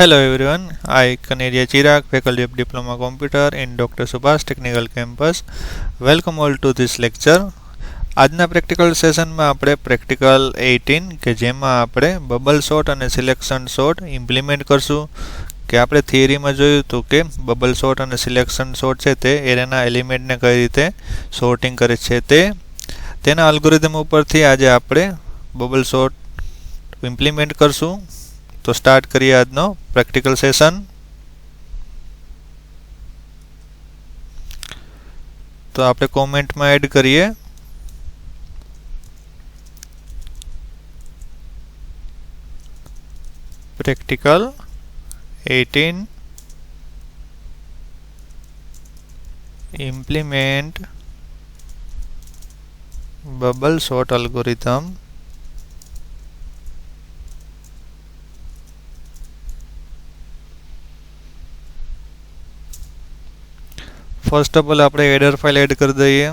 Hello everyone, I Kaneria Chirag, Faculty of Diploma Computer in Dr. Subhash Technical Campus. Welcome all to this lecture. આજના practical સેશનમાં આપણે practical 18 કે જેમાં આપણે bubble sort અને selection shot implement કરશું કે આપણે થિયરીમાં જોયું હતું કે બબલ શોટ અને સિલેક્શન શોટ છે તે એરેના એલિમેન્ટને કઈ રીતે શોર્ટિંગ કરે છે તેના અલ્ગોરિધમ ઉપરથી આજે આપણે બબલ શોટ ઇમ્પ્લિમેન્ટ કરશું. તો સ્ટાર્ટ કરીએ આજનો પ્રેક્ટિકલ સેશન. તો આપણે કોમેન્ટમાં એડ કરીએ practical 18 implement bubble sort algorithm first of all આપણે એડર ફાઇલ એડ કરી દઈએ.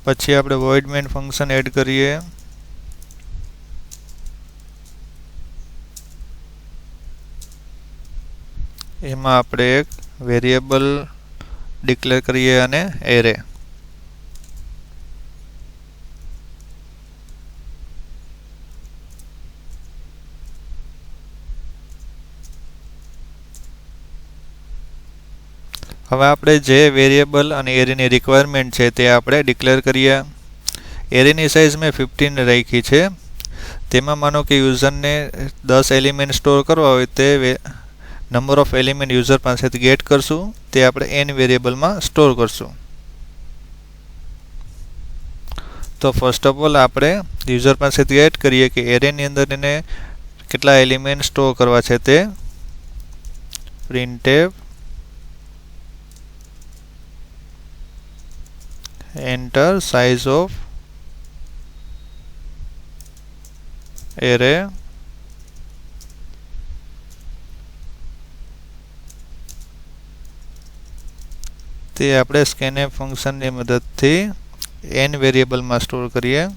પછી આપણે void main ફંક્શન એડ કરીએ. એમાં આપણે એક વેરિયેબલ ડિક્લેર કરીએ અને એરે. હવે આપણે જે વેરિયેબલ અને એરેની રિક્વાયરમેન્ટ છે તે આપણે ડિક્લેર કરીએ. એરેની સાઇઝ મેં 15 રાખી છે. તેમાં માનો કે યુઝરને 10 એલિમેન્ટ સ્ટોર કરવા હોય તે નંબર ઓફ એલિમેન્ટ યુઝર પાસેથી ગેટ કરશું, તે આપણે n વેરિયેબલમાં સ્ટોર કરશું. તો ફર્સ્ટ ઓફ ઓલ આપણે યુઝર પાસેથી ગેટ કરીએ કે એરેની અંદર એને કેટલા એલિમેન્ટ સ્ટોર કરવા છે તે printf enter size of array તે આપણે scanf ફંક્શનની મદદથી n વેરિયેબલમાં સ્ટોર કરીએ.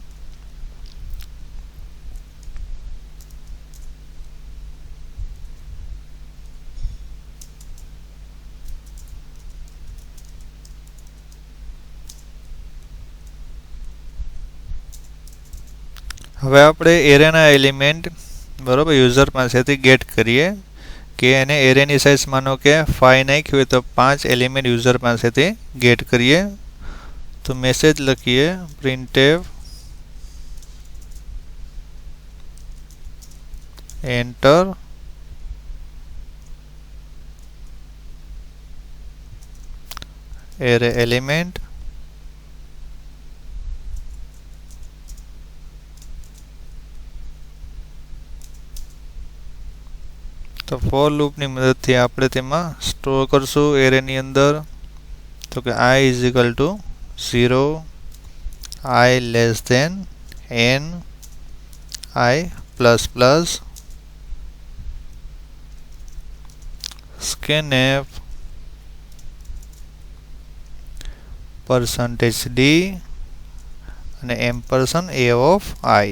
હવે આપણે એરેના એલિમેન્ટ બરોબર યુઝર પાસેથી ગેટ કરીએ કે એને એરેની સાઇઝ માનો કે 5 નાખી હોય તો 5 એલિમેન્ટ યુઝર પાસેથી ગેટ કરીએ. તો મેસેજ લખીએ printf enter array element તો ફોર લૂપની મદદથી આપણે તેમાં સ્ટોર કરશું એરેની અંદર. તો કે I is equal to 0, I less than n, I plus plus scanf %d અને ampersand a of I.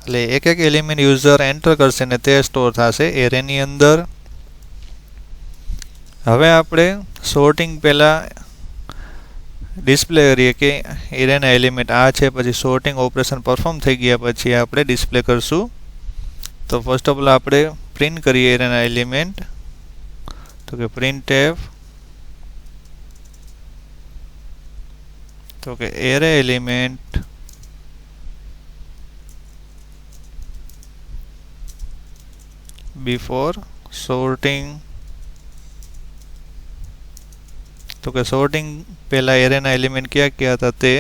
એટલે એક એક એલિમેન્ટ યુઝર એન્ટર કરશે ને તે સ્ટોર થશે એરેની અંદર. હવે આપણે સોર્ટિંગ પહેલાં ડિસ્પ્લે કરીએ કે એરેના એલિમેન્ટ આ છે, પછી સોર્ટિંગ ઓપરેશન પરફોર્મ થઈ ગયા પછી આપણે ડિસ્પ્લે કરશું. તો ફર્સ્ટ ઓફ ઓલ આપણે પ્રિન્ટ કરીએ એરેના એલિમેન્ટ. તો કે printf તો કે એરે એલિમેન્ટ before sorting. તો કે સોર્ટિંગ પહેલા એરેના એલિમેન્ટ કયા કયા હતા તે.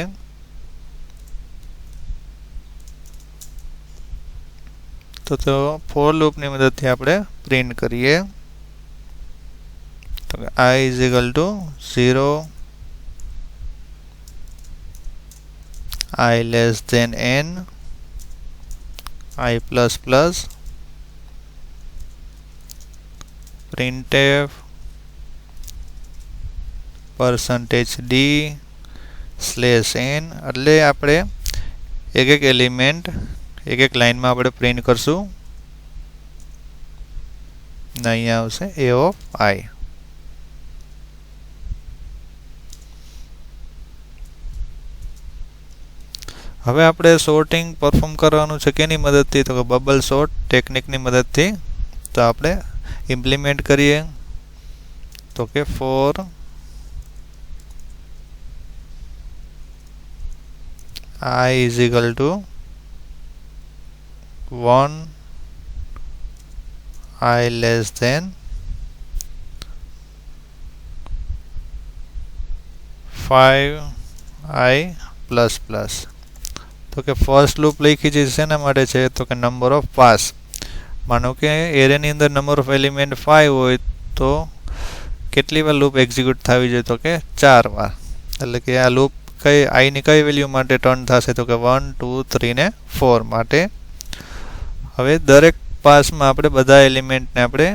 તો ફોર લૂપની મદદથી આપણે પ્રિન્ટ કરીએ. તો કે I is equal to 0, I less than n, I plus plus printf %d /n એટલે આપણે એક એક એલિમેન્ટ એક એક લાઈનમાં આપણે પ્રિન્ટ કરશું ને અહીંયા આવશે a of I. હવે આપણે સોર્ટિંગ પરફોર્મ કરવાનું છે કેની મદદથી તો કે બબલ સોર્ટ ટેકનિકની મદદથી. તો આપણે ઇમ્પ્લિમેન્ટ કરીએ તો કે for I is equal to 1 I less than 5 I plus plus. તો કે ફર્સ્ટ લૂપ લખી છે શેના માટે છે તો કે નંબર ઓફ પાસ. માનો કે એરેની અંદર નંબર ઓફ એલિમેન્ટ 5 હોય તો કેટલી વાર લૂપ એક્ઝિક્યુટ થવી જોઈએ તો કે 4 વાર. એટલે કે આ લૂપ કઈ I ની કઈ વેલ્યુ માટે ટર્ન થશે તો કે 1 2 3 ને 4 માટે. હવે દરેક પાસમાં આપણે બધા એલિમેન્ટને આપણે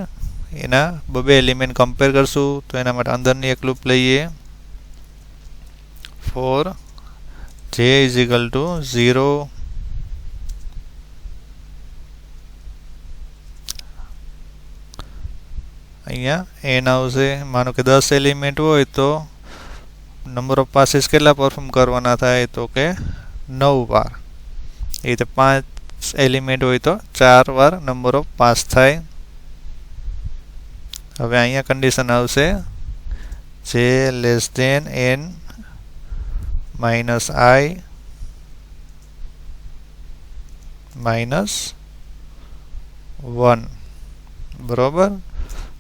એના બે એલિમેન્ટ કમ્પેર કરશું. તો એના માટે અંદરની એક લૂપ લઈએ for j is equal to 0 અહીંયા n આવશે. માનો કે 10 એલિમેન્ટ હોય તો નંબર ઓફ પાસીસ કેટલા પરફોર્મ કરવાના થાય તો કે 9 વાર. એ રીતે 5 એલિમેન્ટ હોય તો 4 વાર નંબર ઓફ પાસ થાય. હવે અહીંયા કન્ડિશન આવશે j less than n minus I minus 1 બરોબર.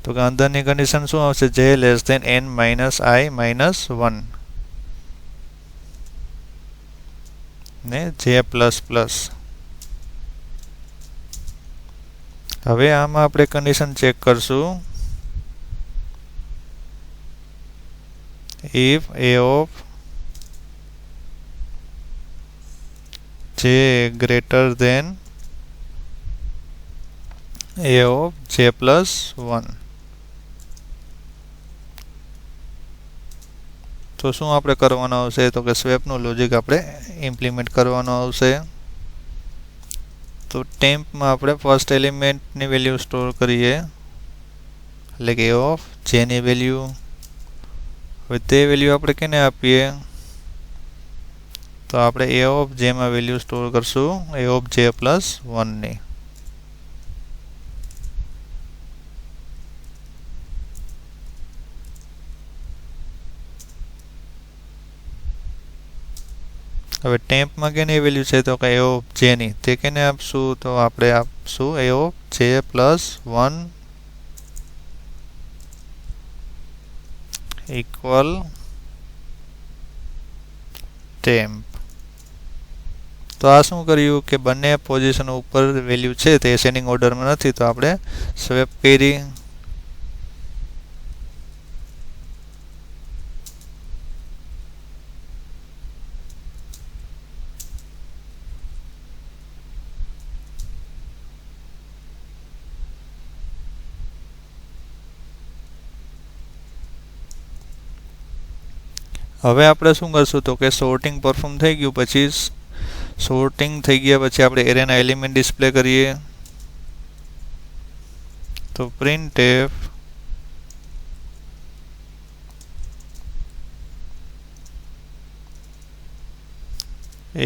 તો કે અંદરની કન્ડિશન શું આવશે j less than n minus I minus 1 ને j પ્લસ પ્લસ. હવે આમાં આપણે કન્ડિશન ચેક કરશું if a of j greater than a of j plus 1. તો શું આપણે કરવાનું આવશે તો કે સ્વેપનું લોજિક આપણે ઇમ્પ્લિમેન્ટ કરવાનું આવશે. તો ટેમ્પમાં આપણે ફર્સ્ટ એલિમેન્ટની વેલ્યુ સ્ટોર કરીએ એટલે કે a of j ની વેલ્યુ. હવે તે વેલ્યુ આપણે કેને આપીએ તો આપણે a of j માં વેલ્યુ સ્ટોર કરશું a of j plus 1 ની. હવે ટેમ્પમાં કેની વેલ્યુ છે તો કે a of j ની. તે કેને આપશું તો આપણે આપશું a of j plus 1 equal temp. તો આ શું કર્યું કે બંને પોઝિશન ઉપર વેલ્યુ છે તે એસેન્ડિંગ ઓર્ડરમાં નથી તો આપણે સ્વેપ કરી. હવે આપણે શું કરશું તો કે સોર્ટિંગ પરફોર્મ થઈ ગયું પછી સોર્ટિંગ થઈ ગયા પછી આપણે એરેના એલિમેન્ટ ડિસ્પ્લે કરીએ. તો printf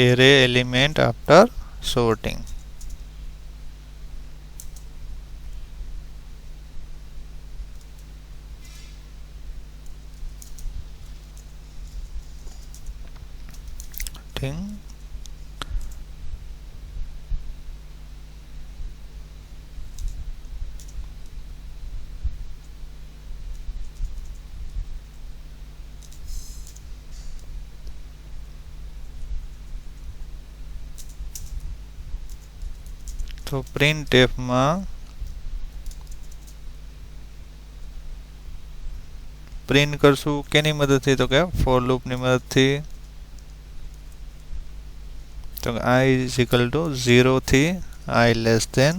array element after sorting. તો printf માં પ્રિન્ટ કરશું કેની મદદથી તો કે ફોર લૂપની મદદથી. તો I is equal to 0 થી I less than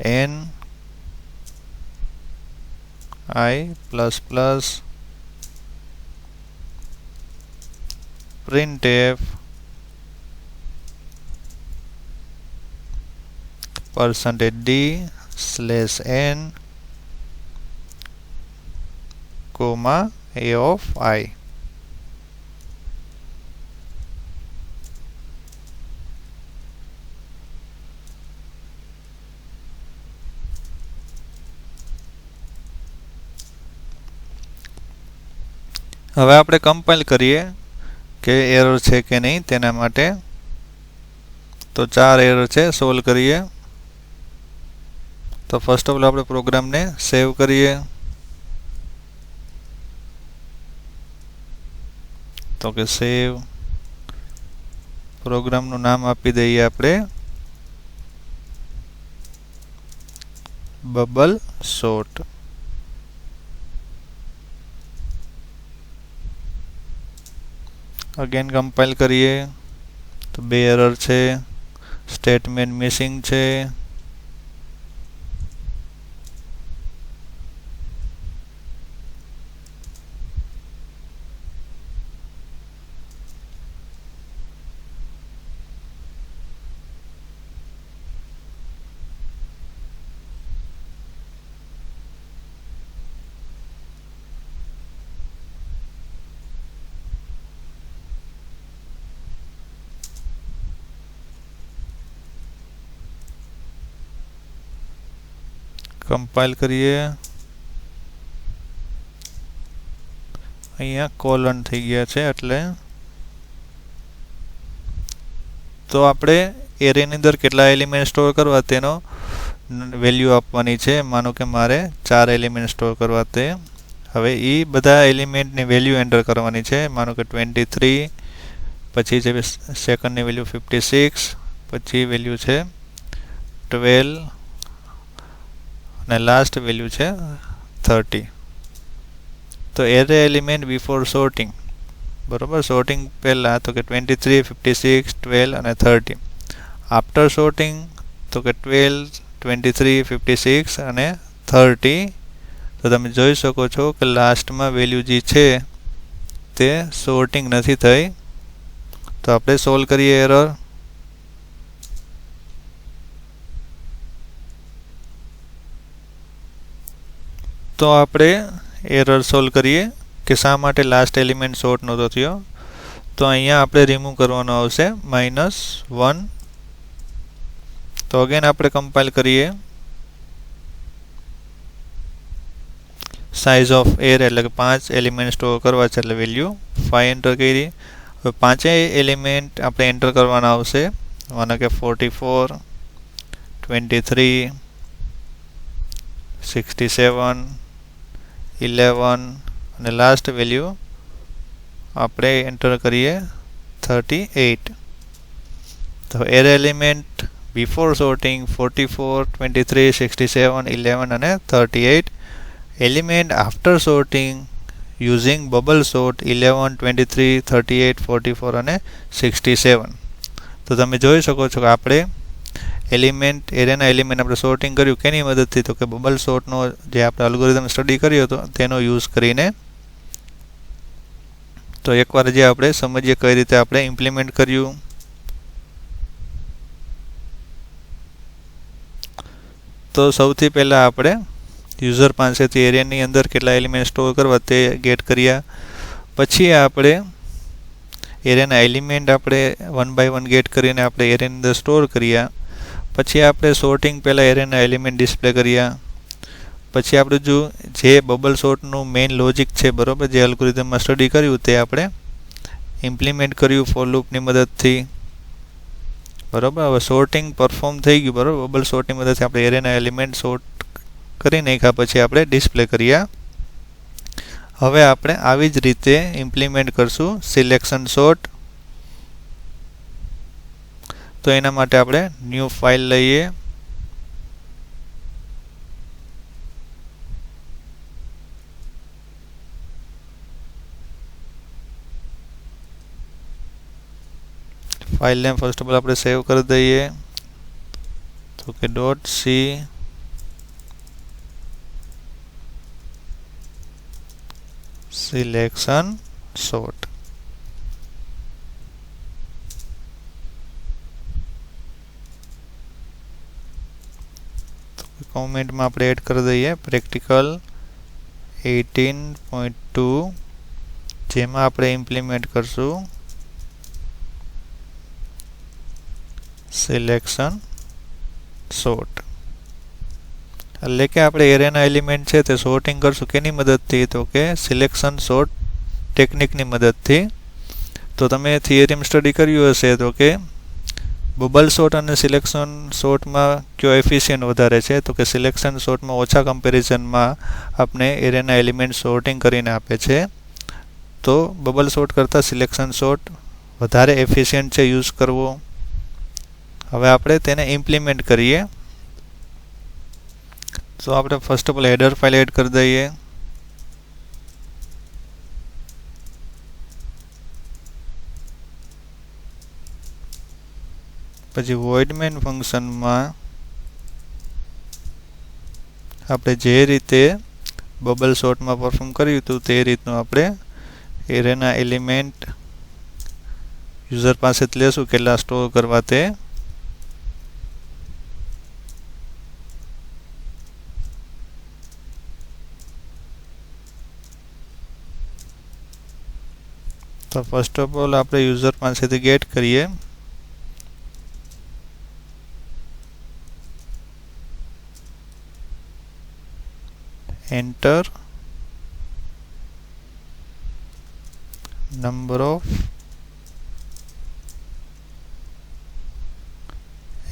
n I plus plus printf %d /n comma a of I. હવે આપણે કમ્પાઇલ કરીએ કે એરર છે કે નહીં તેના માટે. તો 4 એરર છે, સોલ્વ કરીએ. તો ફર્સ્ટ ઓફ ઓલ આપણે પ્રોગ્રામને સેવ કરીએ. તો કે સેવ, પ્રોગ્રામનું નામ આપી દઈએ આપણે બબલ સોર્ટ. અગેન કમ્પાઇલ કરીએ તો 2 એરર છે, સ્ટેટમેન્ટ મિસિંગ છે. કમ્પાઇલ કરીએ. અહીંયા કોલન થઈ ગયા છે એટલે તો આપણે એરેની અંદર કેટલા એલિમેન્ટ સ્ટોર કરવા તેનો વેલ્યુ આપવાની છે. માનો કે મારે 4 એલિમેન્ટ સ્ટોર કરવા તે. હવે એ બધા એલિમેન્ટની વેલ્યુ એન્ટર કરવાની છે. માનો કે 23, પછી છે સેકન્ડની વેલ્યુ 56, પછી વેલ્યુ છે 12 અને લાસ્ટ વેલ્યુ છે 30. તો એરે એલિમેન્ટ બિફોર સોર્ટિંગ, બરોબર, સોર્ટિંગ પહેલાં તો કે 23, 56, 12 અને 30. આફ્ટર સોર્ટિંગ તો કે 12, 23, 56 અને 30. તો તમે જોઈ શકો છો કે લાસ્ટમાં વેલ્યુ જે છે તે સોર્ટિંગ નથી થઈ. તો આપણે સોલ્વ કરીએ એરર. તો આપણે એરર સોલ્વ કરીએ કે શા માટે લાસ્ટ એલિમેન્ટ સોર્ટ નહોતો થયો. તો અહીંયા આપણે રિમૂવ કરવાનો આવશે -1. તો અગેન આપણે કમ્પાઇલ કરીએ. સાઇઝ ઓફ એર એટલે કે 5 એલિમેન્ટ સ્ટોર કરવા છે એટલે વેલ્યુ 5 એન્ટર કરી. હવે 5 એલિમેન્ટ આપણે એન્ટર કરવાના આવશે. માનો કે 44, 23, 67, 11 અને લાસ્ટ વેલ્યુ આપણે એન્ટર કરીએ 38. તો એરે એલિમેન્ટ બિફોર સોર્ટિંગ 44, 23, 67, 11 અને 38. Element after sorting using bubble sort 11, 23, 38, 44 અને 67. તો તમે જોઈ શકો છો કે આપણે એરેના એલિમેન્ટ આપણે સોર્ટિંગ કર્યું કેની મદદથી? તો કે બબલ સોર્ટનો જે આપણે અલ્ગોરિધમ સ્ટડી કર્યો હતો તેનો યુઝ કરીને. તો એકવાર જે આપણે સમજીએ કઈ રીતે આપણે ઇમ્પ્લિમેન્ટ કર્યું. તો સૌથી પહેલાં આપણે યુઝર પાસેથી એરેની અંદર કેટલા એલિમેન્ટ સ્ટોર કરવા તે ગેટ કર્યા. પછી આપણે એરેના એલિમેન્ટ આપણે 1 by 1 ગેટ કરીને આપણે એરેની અંદર સ્ટોર કર્યા. પછી આપણે સોર્ટિંગ પહેલાં એરેના એલિમેન્ટ ડિસ્પ્લે કર્યા. પછી આપણે જે બબલ સોર્ટનું મેઇન લોજિક છે, બરાબર, જે અલ્ગોરિધમમાં સ્ટડી કર્યું તે આપણે ઇમ્પ્લિમેન્ટ કર્યું ફોર લૂપની મદદથી. બરાબર, હવે સોર્ટિંગ પરફોર્મ થઈ ગયું. બરાબર, બબલ સોર્ટની મદદથી આપણે એરેના એલિમેન્ટ સોર્ટ કરી નાખ્યા. પછી આપણે ડિસ્પ્લે કર્યા. હવે આપણે આવી જ રીતે ઇમ્પ્લિમેન્ટ કરશું સિલેક્શન સોર્ટ. તો એના માટે આપણે ન્યૂ ફાઇલ લઈએ. File name first of all આપણે સેવ કરી દઈએ. તો કે .c સિલેક્શન સોર્ટ. કોમેન્ટમાં આપણે એડ કરી દઈએ પ્રેક્ટિકલ 18.2 જેમાં આપણે ઇમ્પ્લિમેન્ટ કરશું સિલેક્શન સોર્ટ. એટલે કે આપણે એરેના એલિમેન્ટ છે તે સોર્ટિંગ કરશું કેની મદદથી, તો કે સિલેક્શન સોર્ટ ટેકનિકની મદદથી. તો તમે થિયરીમ સ્ટડી કર્યું હશે તો કે બબલ સોર્ટ અને સિલેક્શન સોર્ટમાં કયો એફિશિયન્ટ વધારે છે, તો કે સિલેક્શન સોર્ટમાં ઓછા કમ્પેરિઝનમાં આપણે એરેના એલિમેન્ટ સોર્ટિંગ કરીને આપે છે. તો બબલ સોર્ટ કરતાં સિલેક્શન સોર્ટ વધારે એફિશિયન્ટ છે યુઝ કરવો. હવે આપણે તેને ઇમ્પ્લિમેન્ટ કરીએ. તો આપણે first of all header file add કરી દઈએ. પછી void main ફંક્શનમાં આપણે જે રીતે બબલ સોર્ટમાં પરફોર્મ કર્યું હતું તે રીતનું આપણે એરેના એલિમેન્ટ યુઝર પાસેથી લેશું કેટલા સ્ટોર કરવા તે. તો ફર્સ્ટ ઓફ ઓલ આપણે યુઝર પાસેથી ગેટ કરીએ. enter number of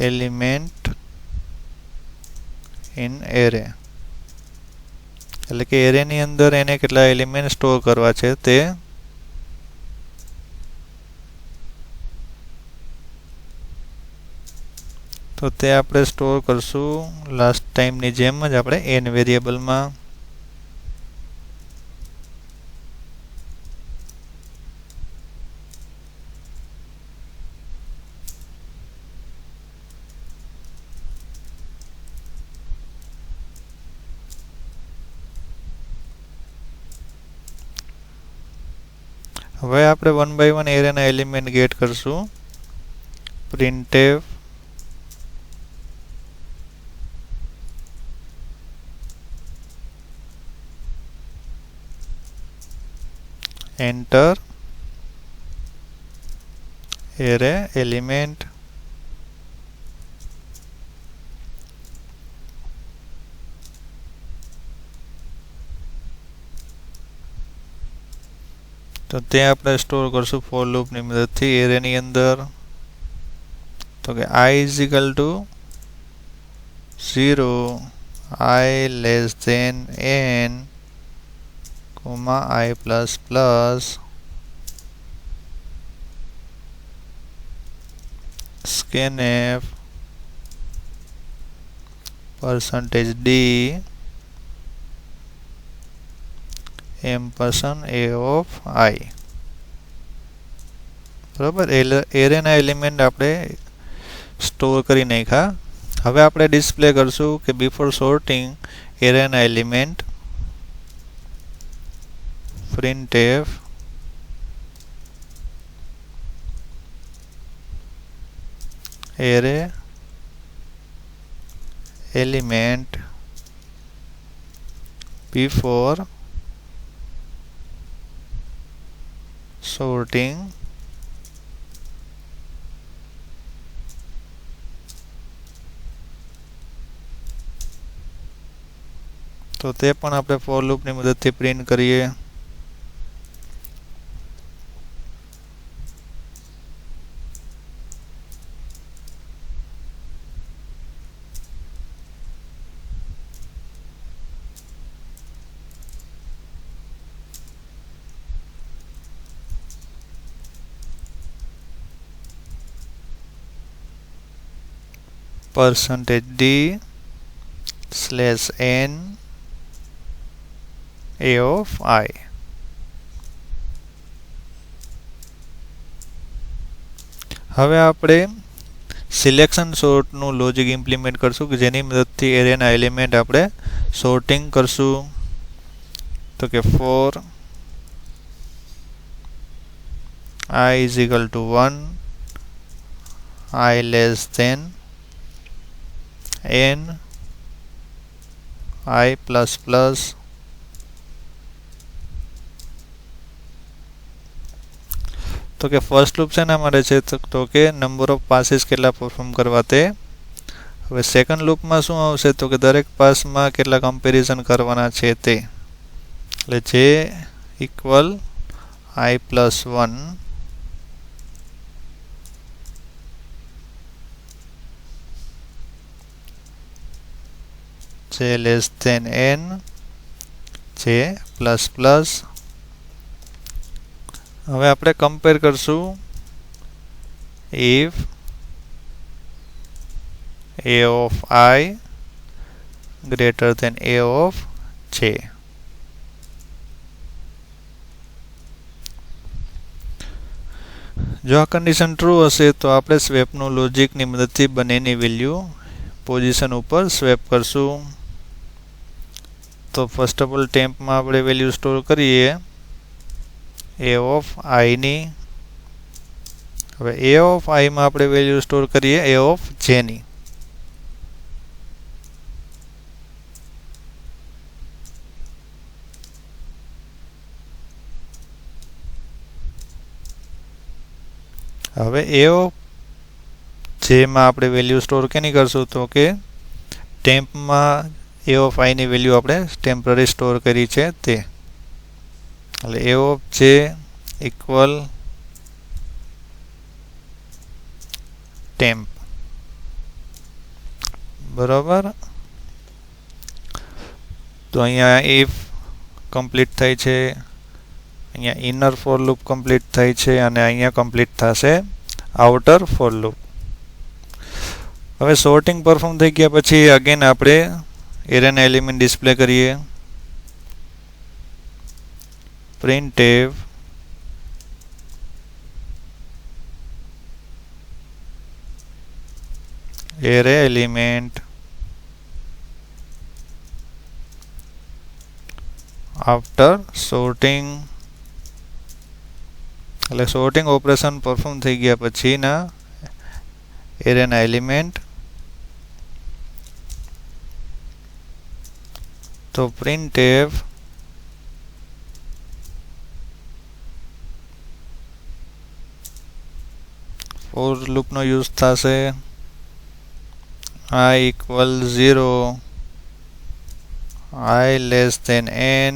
element in array. એટલે કે એરે ની અંદર એને કેટલા એલિમેન્ટ સ્ટોર કરવા છે તે. તો તે આપણે સ્ટોર કરશું લાસ્ટ ટાઈમની જેમ જ આપણે n વેરિયેબલમાં. હવે આપણે 1 by 1 એરેના એલિમેન્ટ ગેટ કરશું. printf enter array element. તો તે આપણે સ્ટોર કરશું ફોર લૂપની મદદથી એરેની અંદર. તો કે I is equal to 0 I less than n I plus plus scanf %d %a of I. બરાબર, એરેના એલિમેન્ટ આપણે સ્ટોર કરી નાખ્યા. હવે આપણે ડિસ્પ્લે કરશું કે બિફોર સોર્ટિંગ એરેના element printf array element before sorting તો તે પણ આપણે ફોર લૂપની મદદથી પ્રિન્ટ કરીએ. %d /n a of I. હવે આપણે સિલેક્શન સોર્ટનું લોજિક ઇમ્પ્લિમેન્ટ કરશું કે જેની મદદથી એરેના એલિમેન્ટ આપણે સોર્ટિંગ કરશું. તો કે for I is equal to 1, I less than n, I plus plus તો કે ફર્સ્ટ લૂપ છે ને અમારે છે તો કે નંબર ઓફ પાસીસ કેટલા પરફોર્મ કરવા તે. હવે સેકન્ડ લૂપમાં શું આવશે તો કે દરેક પાસમાં કેટલા કમ્પેરિઝન કરવાના છે તે, એટલે જે ઇક્વલ I પ્લસ 1 જે લેસ ધેન n, જે પ્લસ પ્લસ. હવે આપણે કમ્પેર કરશું if a of I greater than a of j. જો આ કન્ડિશન ટ્રુ હશે તો આપણે સ્વેપનું લોજિકની મદદથી બંનેની વેલ્યુ પોઝિશન ઉપર સ્વેપ કરશું. તો ફર્સ્ટ ઓફ ઓલ ટેમ્પમાં આપણે વેલ્યુ સ્ટોર કરીએ a ઓફ I ની. હવે a ઓફ I માં આપણે વેલ્યુ સ્ટોર કરીએ a ઓફ j ની. હવે a ઓફ j માં આપણે વેલ્યુ સ્ટોર કેની કરશું તો કે ટેમ્પમાં a ઓફ I ની વેલ્યુ આપણે ટેમ્પરરી સ્ટોર કરી છે તે, એટલે a of j equal temp. બરાબર. તો અહીંયા if કમ્પ્લીટ થાય છે, અહીંયા ઇનર ફોર લૂપ કમ્પ્લીટ થાય છે અને અહીંયા કમ્પ્લીટ થશે આઉટર ફોર લૂપ. હવે સોર્ટિંગ પરફોર્મ થઈ ગયા પછી અગેન આપણે એરેના એલિમેન્ટ ડિસ્પ્લે કરીએ. printf array element after sorting, એટલે સોર્ટિંગ ઓપરેશન પરફોર્મ થઈ ગયા પછીના એરેના એલિમેન્ટ. તો printf ફોર લૂપનો યુઝ થશે I equal 0, I less than n,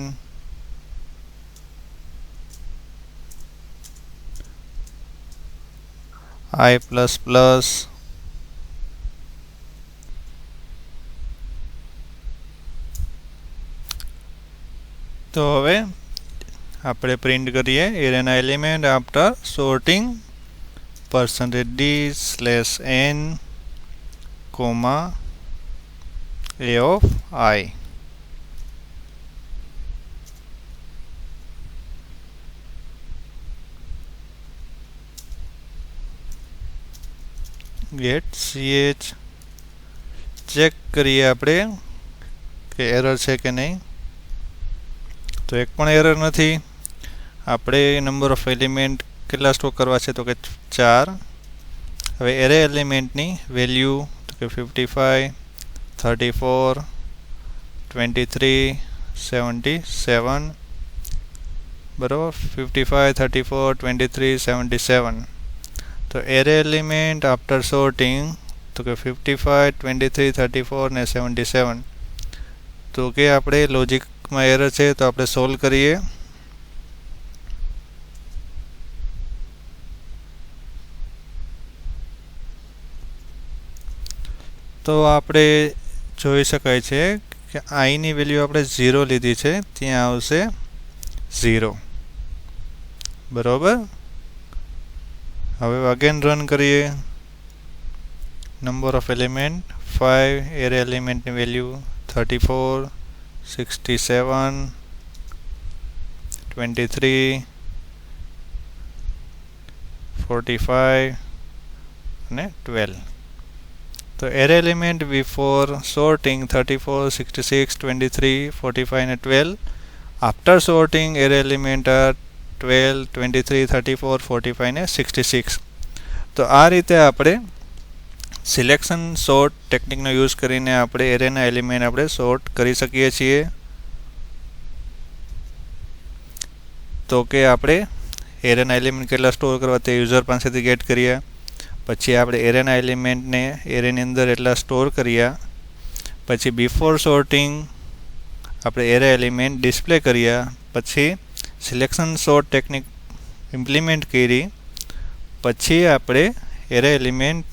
I plus plus. તો હવે આપણે પ્રિન્ટ કરીએ array element after sorting %d/n, a of I. get ch. Check કરીએ આપણે કે એરર છે કે નહીં. તો એક પણ એરર નથી. આપણે નંબર ઓફ એલિમેન્ટ કેટલા સ્ટોર કરવા છે તો કે 4. હવે એરે એલિમેન્ટની વેલ્યુ તો કે 55, 34, 23, 77. બરાબર. 55, 34, 23, 77. તો એરે એલિમેન્ટ આફ્ટર સોર્ટિંગ તો કે 55, 23, 34 ને 77. તો કે આપણે લોજિકમાં એરર છે તો આપણે સોલ્વ કરીએ. તો આપણે જોઈ શકાય છે કે I ની વેલ્યુ આપણે 0 લીધી છે, ત્યાં આવશે 0. બરાબર. હવે અગેન રન કરીએ. નંબર ઓફ એલિમેન્ટ 5, એરે એલિમેન્ટની વેલ્યુ 34, 67, 23, 45 અને 12. તો એરે એલિમેન્ટ બિફોર સોર્ટિંગ 34, 66, 23, 45 અને 12. After sorting array element are 12, 23, 34, 45 ને 66. તો આ રીતે આપણે સિલેક્શન સોર્ટ ટેકનિકનો યુઝ કરીને આપણે એરેના એલિમેન્ટ આપણે સોર્ટ કરી શકીએ છીએ. તો કે આપણે એરેના એલિમેન્ટ કેટલા સ્ટોર કરવા તે યુઝર પાસેથી ગેટ કર્યા, પછી આપણે એરેના એલિમેન્ટને એરેની અંદર એટલા સ્ટોર કર્યા, પછી બિફોર સોર્ટિંગ આપણે એરે એલિમેન્ટ ડિસ્પ્લે કર્યા, પછી સિલેક્શન સોર્ટ ટેકનિક ઇમ્પ્લિમેન્ટ કરી, પછી આપણે એરે એલિમેન્ટ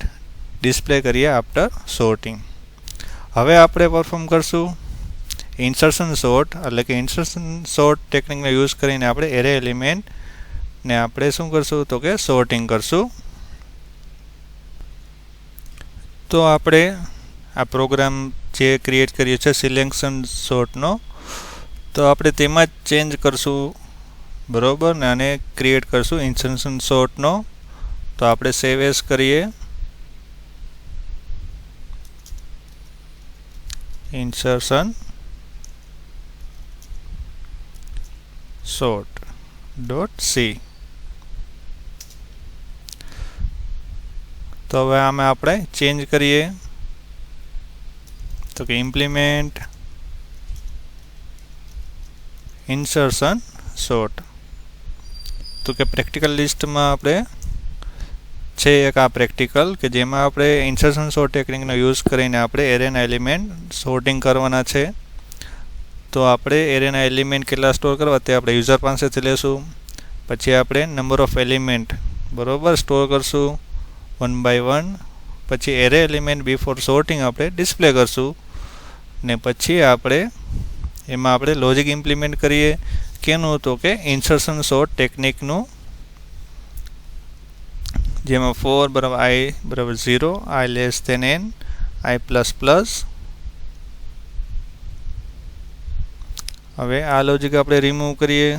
ડિસ્પ્લે કરીએ આફ્ટર સોર્ટિંગ. હવે આપણે પરફોર્મ કરશું ઇન્સર્શન સોર્ટ, એટલે કે ઇન્સર્શન સોર્ટ ટેકનિકનો યુઝ કરીને આપણે એરે એલિમેન્ટને આપણે શું કરશું તો કે સોર્ટિંગ કરશું. તો આપણે આ પ્રોગ્રામ જે ક્રિએટ કર્યો છે સિલેક્શન સોર્ટનો, તો આપણે તેમાં જ ચેન્જ કરશું, બરોબર ને, અને ક્રિએટ કરશું ઇન્સર્શન સોર્ટનો. તો આપણે સેવ એઝ કરીએ, ઇન્સર્શન સોર્ટ .c. તો હવે આમાં આપણે ચેન્જ કરીએ, તો કે ઇમ્પ્લિમેન્ટ ઇન્સર્શન સોર્ટ. તો કે પ્રેક્ટિકલ લિસ્ટમાં આપણે છે એક આ પ્રેક્ટિકલ કે જેમાં આપણે ઇન્સર્શન સોર્ટ ટેકનિકનો યુઝ કરીને આપણે એરેના એલિમેન્ટ સોર્ટિંગ કરવાના છે. તો આપણે એરેના એલિમેન્ટ કેટલા સ્ટોર કરવા તે આપણે યુઝર પાસેથી લેશું, પછી આપણે નંબર ઓફ એલિમેન્ટ બરોબર સ્ટોર કરશું 1 by 1, પછી એરે એલિમેન્ટ બિફોર સોર્ટિંગ આપણે ડિસ્પ્લે કરશું, ને પછી આપણે એમાં આપણે લોજિક ઇમ્પ્લિમેન્ટ કરીએ. કેનું તો કે ઇન્સર્શન સોર્ટ ટેકનિકનું, જેમાં 4 બરાબર i બરાબર 0, i less than n, i plus plus. હવે આ લોજિક આપણે રિમૂવ કરીએ.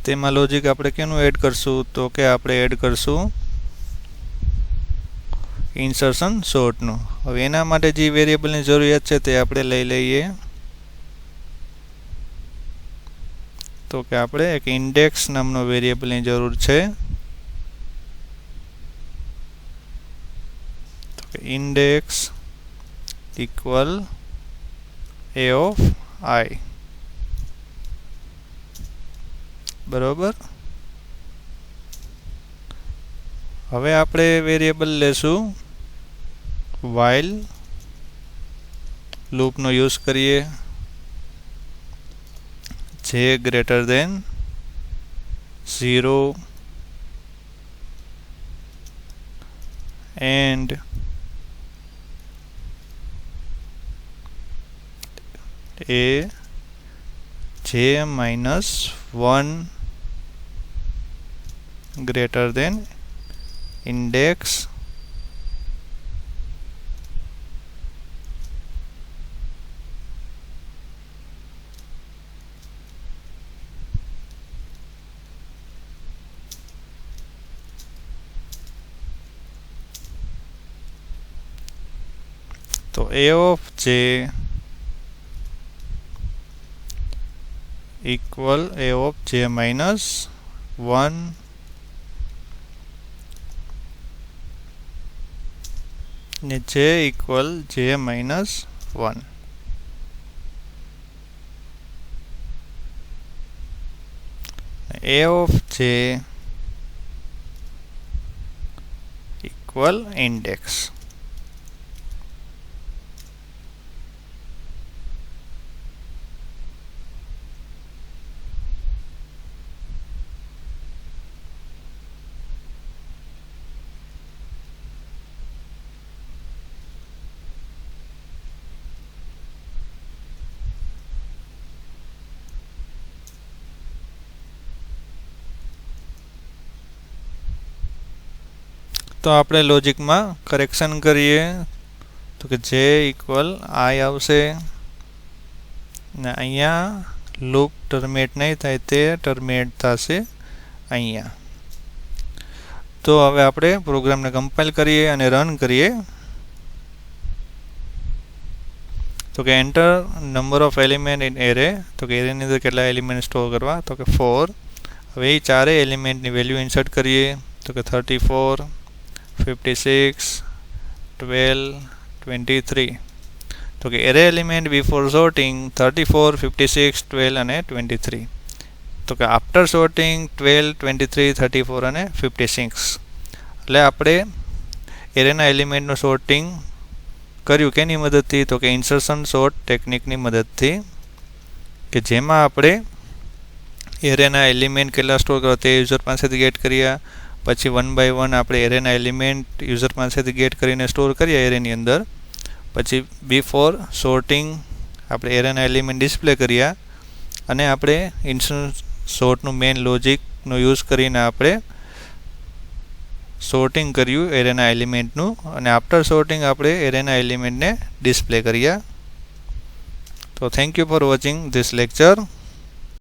તેમાં લોજિક આપણે કેનું એડ કરશું તો કે આપણે એડ કરશું ઇન્સર્શન સોર્ટનું. હવે એના માટે જે વેરિયેબલની જરૂરિયાત છે તે આપણે લઈ લઈએ. તો કે આપણે એક ઇન્ડેક્સ નામનો વેરિયેબલની જરૂર છે. તો કે index equal a of i, બરોબર. હવે આપણે વેરિયેબલ લેશું while લૂપનો યુઝ કરીએ, j greater than 0 and a j minus 1 greater than index તો a of j equal a of j minus 1 ને j equal j minus 1. a of j equal index. તો આપણે લોજિકમાં કરેક્શન કરીએ, તો કે j ઇક્વલ i આવશે, ને અહીંયા લૂપ ટર્મિનેટ નહીં થાય, તે ટર્મિનેટ થશે અહીંયા. તો હવે આપણે પ્રોગ્રામને કમ્પાઇલ કરીએ અને રન કરીએ. તો કે enter number of element in array. તો કે એરેની અંદર કેટલા એલિમેન્ટ સ્ટોર કરવા? તો કે 4. હવે એ ચારેય એલિમેન્ટની વેલ્યુ ઇન્સર્ટ કરીએ. તો કે 34, 56, 12, 23. તો કે એરે એલિમેન્ટ બિફોર સોર્ટિંગ 34, 56, 12 અને 23. તો કે આફ્ટર સોર્ટિંગ 12, 23, 34 અને 56. એટલે આપણે એરેના એલિમેન્ટનું સોર્ટિંગ કર્યું કેની મદદથી? તો કે ઇન્સર્શન સોર્ટ ટેકનિકની મદદથી, કે જેમાં આપણે એરેના એલિમેન્ટ કેટલા સ્ટોર કરવા તે યુઝર પાસેથી ગેટ કર્યા. પછી 1 by 1 આપણે એરેના એલિમેન્ટ યુઝર પાસેથી ગેટ કરીને સ્ટોર કર્યા એરેની અંદર. પછી બિફોર સોર્ટિંગ આપણે એરેના એલિમેન્ટ ડિસ્પ્લે કર્યા અને આપણે ઇન્સર્શન સોર્ટનું મેઇન લોજિકનો યુઝ કરીને આપણે સોર્ટિંગ કર્યું એરેના એલિમેન્ટનું, અને આફ્ટર સોર્ટિંગ આપણે એરેના એલિમેન્ટને ડિસ્પ્લે કર્યા. તો thank you for watching this lecture.